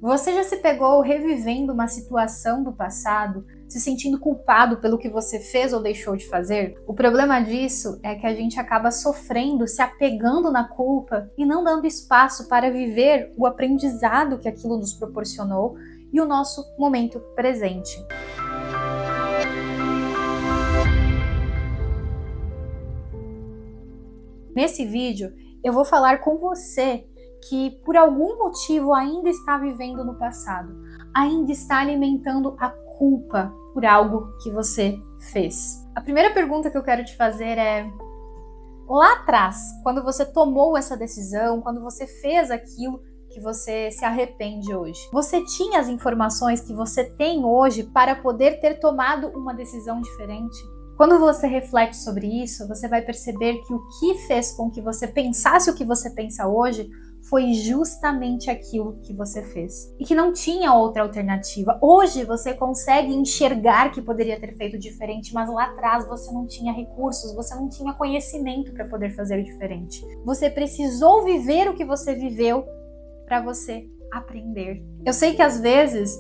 Você já se pegou revivendo uma situação do passado, se sentindo culpado pelo que você fez ou deixou de fazer? O problema disso é que a gente acaba sofrendo, se apegando na culpa e não dando espaço para viver o aprendizado que aquilo nos proporcionou e o nosso momento presente. Nesse vídeo, eu vou falar com você que por algum motivo ainda está vivendo no passado, ainda está alimentando a culpa por algo que você fez. A primeira pergunta que eu quero te fazer é: lá atrás, quando você tomou essa decisão, quando você fez aquilo que você se arrepende hoje, você tinha as informações que você tem hoje para poder ter tomado uma decisão diferente? Quando você reflete sobre isso, você vai perceber que o que fez com que você pensasse o que você pensa hoje foi justamente aquilo que você fez. E que não tinha outra alternativa. Hoje você consegue enxergar que poderia ter feito diferente, mas lá atrás você não tinha recursos, você não tinha conhecimento para poder fazer diferente. Você precisou viver o que você viveu para você aprender. Eu sei que às vezes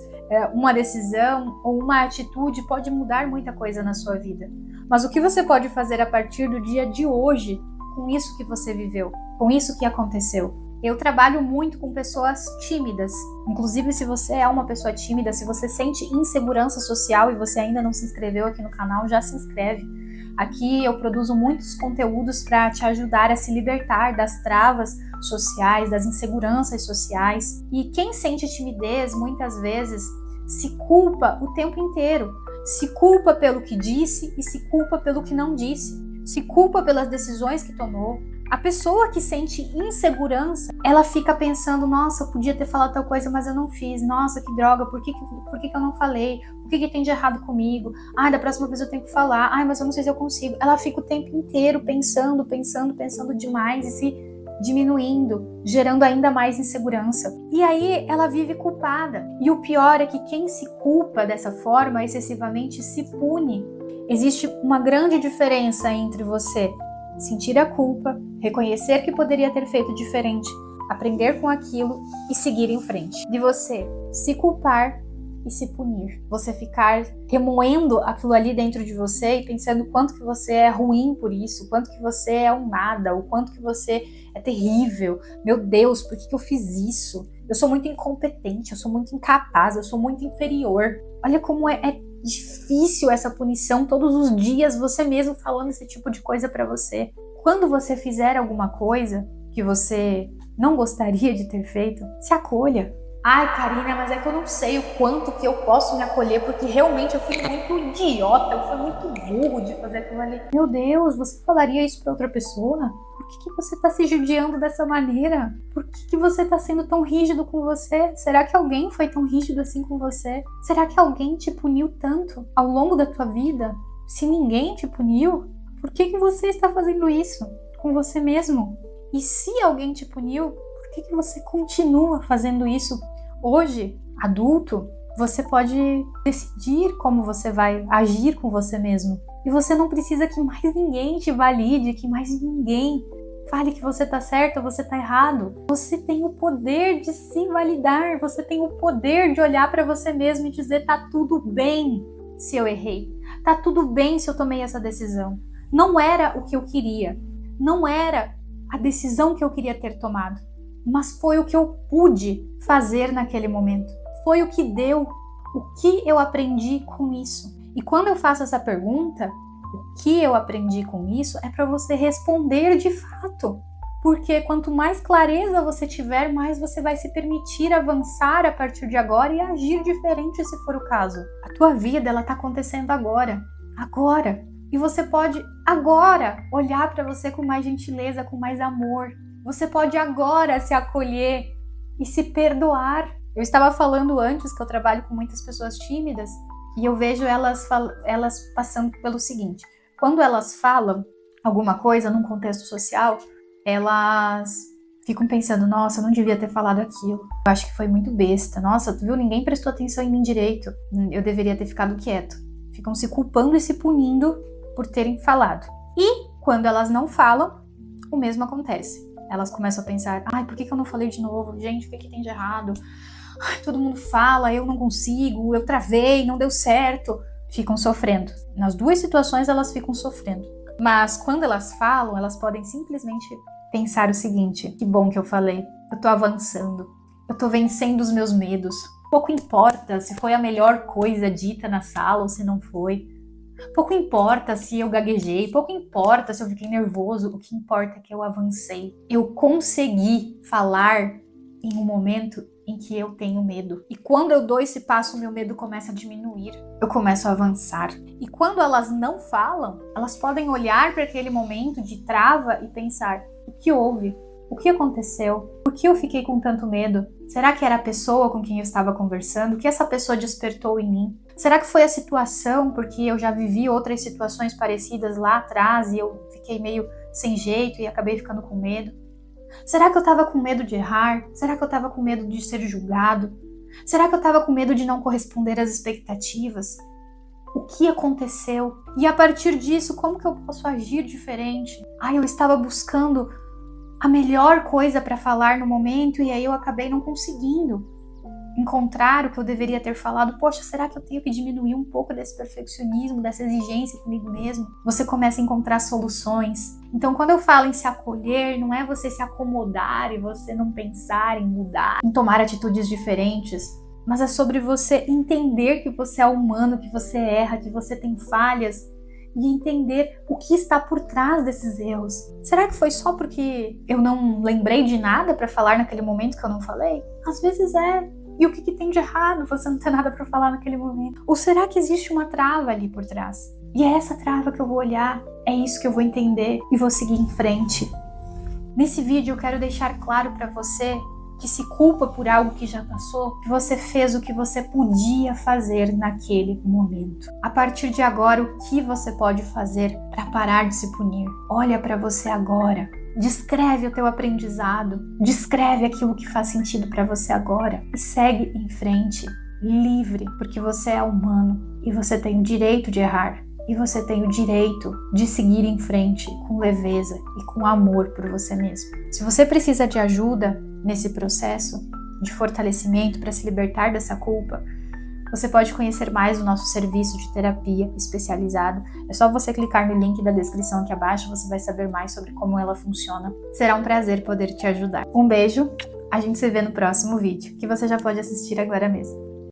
uma decisão ou uma atitude pode mudar muita coisa na sua vida. Mas o que você pode fazer a partir do dia de hoje com isso que você viveu, com isso que aconteceu? Eu trabalho muito com pessoas tímidas. Inclusive, se você é uma pessoa tímida, se você sente insegurança social e você ainda não se inscreveu aqui no canal, já se inscreve. Aqui eu produzo muitos conteúdos para te ajudar a se libertar das travas sociais, das inseguranças sociais. E quem sente timidez, muitas vezes, se culpa o tempo inteiro. Se culpa pelo que disse e se culpa pelo que não disse. Se culpa pelas decisões que tomou. A pessoa que sente insegurança, ela fica pensando: nossa, eu podia ter falado tal coisa, mas eu não fiz. Nossa, que droga, por que eu não falei? O que tem de errado comigo? Ai, da próxima vez eu tenho que falar. Ai, mas eu não sei se eu consigo. Ela fica o tempo inteiro pensando demais e se diminuindo, gerando ainda mais insegurança. E aí ela vive culpada. E o pior é que quem se culpa dessa forma excessivamente se pune. Existe uma grande diferença entre você sentir a culpa, reconhecer que poderia ter feito diferente, aprender com aquilo e seguir em frente. De você se culpar e se punir. Você ficar remoendo aquilo ali dentro de você e pensando o quanto que você é ruim por isso, o quanto que você é um nada, o quanto que você é terrível. Meu Deus, por que eu fiz isso? Eu sou muito incompetente, eu sou muito incapaz, eu sou muito inferior. Olha como é difícil essa punição todos os dias, você mesmo falando esse tipo de coisa pra você. Quando você fizer alguma coisa que você não gostaria de ter feito, se acolha. Ai, Karina, mas é que eu não sei o quanto que eu posso me acolher, porque realmente eu fui muito idiota, eu fui muito burro de fazer aquilo ali. Meu Deus, você falaria isso pra outra pessoa? Por que você está se judiando dessa maneira? Por que você está sendo tão rígido com você? Será que alguém foi tão rígido assim com você? Será que alguém te puniu tanto ao longo da tua vida? Se ninguém te puniu, por que você está fazendo isso com você mesmo? E se alguém te puniu, por que você continua fazendo isso? Hoje, adulto, você pode decidir como você vai agir com você mesmo. E você não precisa que mais ninguém te valide, que mais ninguém fale que você tá certo ou você tá errado. Você tem o poder de se validar, você tem o poder de olhar para você mesmo e dizer: tá tudo bem se eu errei, tá tudo bem se eu tomei essa decisão. Não era o que eu queria, não era a decisão que eu queria ter tomado, mas foi o que eu pude fazer naquele momento. Foi o que deu, o que eu aprendi com isso. E quando eu faço essa pergunta, o que eu aprendi com isso, é para você responder de fato. Porque quanto mais clareza você tiver, mais você vai se permitir avançar a partir de agora e agir diferente se for o caso. A tua vida, ela tá acontecendo agora. Agora. E você pode agora olhar para você com mais gentileza, com mais amor. Você pode agora se acolher e se perdoar. Eu estava falando antes que eu trabalho com muitas pessoas tímidas e eu vejo elas passando pelo seguinte: quando elas falam alguma coisa num contexto social, elas ficam pensando: nossa, eu não devia ter falado aquilo. Eu acho que foi muito besta. Nossa, tu viu? Ninguém prestou atenção em mim direito. Eu deveria ter ficado quieto. Ficam se culpando e se punindo por terem falado. E quando elas não falam, o mesmo acontece. Elas começam a pensar: ai, por que eu não falei de novo? Gente, o que tem de errado? Ai, todo mundo fala, eu não consigo, eu travei, não deu certo. Ficam sofrendo. Nas duas situações elas ficam sofrendo. Mas quando elas falam, elas podem simplesmente pensar o seguinte: que bom que eu falei, eu tô avançando, eu tô vencendo os meus medos. Pouco importa se foi a melhor coisa dita na sala ou se não foi. Pouco importa se eu gaguejei, pouco importa se eu fiquei nervoso, o que importa é que eu avancei. Eu consegui falar em um momento em que eu tenho medo. E quando eu dou esse passo, o meu medo começa a diminuir. Eu começo a avançar. E quando elas não falam, elas podem olhar para aquele momento de trava e pensar: o que houve? O que aconteceu? Por que eu fiquei com tanto medo? Será que era a pessoa com quem eu estava conversando? O que essa pessoa despertou em mim? Será que foi a situação, porque eu já vivi outras situações parecidas lá atrás e eu fiquei meio sem jeito e acabei ficando com medo? Será que eu estava com medo de errar? Será que eu estava com medo de ser julgado? Será que eu estava com medo de não corresponder às expectativas? O que aconteceu? E a partir disso, como que eu posso agir diferente? Eu estava buscando a melhor coisa para falar no momento e aí eu acabei não conseguindo encontrar o que eu deveria ter falado. Poxa, será que eu tenho que diminuir um pouco desse perfeccionismo, dessa exigência comigo mesmo? Você começa a encontrar soluções. Então, quando eu falo em se acolher, não é você se acomodar e você não pensar em mudar, em tomar atitudes diferentes, mas é sobre você entender que você é humano, que você erra, que você tem falhas e entender o que está por trás desses erros. Será que foi só porque eu não lembrei de nada para falar naquele momento que eu não falei? Às vezes é. E o que tem de errado você não ter nada para falar naquele momento? Ou será que existe uma trava ali por trás? E é essa trava que eu vou olhar, é isso que eu vou entender e vou seguir em frente. Nesse vídeo eu quero deixar claro para você que se culpa por algo que já passou, que você fez o que você podia fazer naquele momento. A partir de agora, o que você pode fazer para parar de se punir? Olha para você agora. Descreve o teu aprendizado, descreve aquilo que faz sentido para você agora e segue em frente, livre, porque você é humano e você tem o direito de errar e você tem o direito de seguir em frente com leveza e com amor por você mesmo. Se você precisa de ajuda nesse processo de fortalecimento para se libertar dessa culpa, você pode conhecer mais o nosso serviço de terapia especializado. É só você clicar no link da descrição aqui abaixo, você vai saber mais sobre como ela funciona. Será um prazer poder te ajudar. Um beijo, a gente se vê no próximo vídeo, que você já pode assistir agora mesmo.